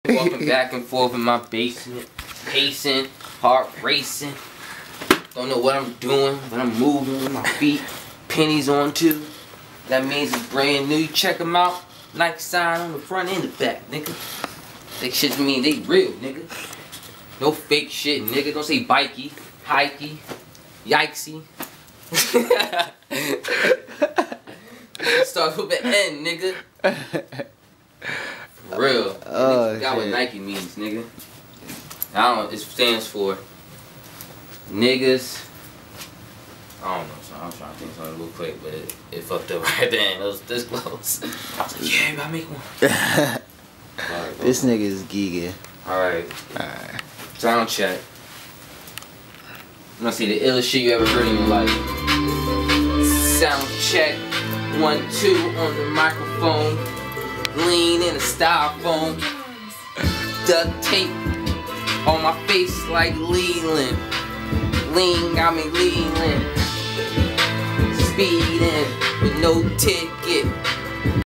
Walking back and forth in my basement, pacing, heart racing. Don't know what I'm doing, but I'm moving with my feet. Pennies on too. That means it's brand new. You check them out. Nike sign on the front and the back, nigga. That shit mean they real, nigga. No fake shit, nigga. Don't say bikey, hikey, yikesy. Starts with an N, nigga. For real. Oh, forgot what Nike means, nigga. I don't know. It stands for niggas. I don't know. So I'm trying to think something real quick, but it fucked up right then. It was this close. I was like, yeah, you gotta make one. Right, this nigga is geeking. Alright. Sound check. I'm gonna see the illest shit you ever heard in your life. Sound check. 1, 2 on the microphone. Lean in a styrofoam. Duct tape on my face like Leland. Lean got me leaning. Speeding with no ticket.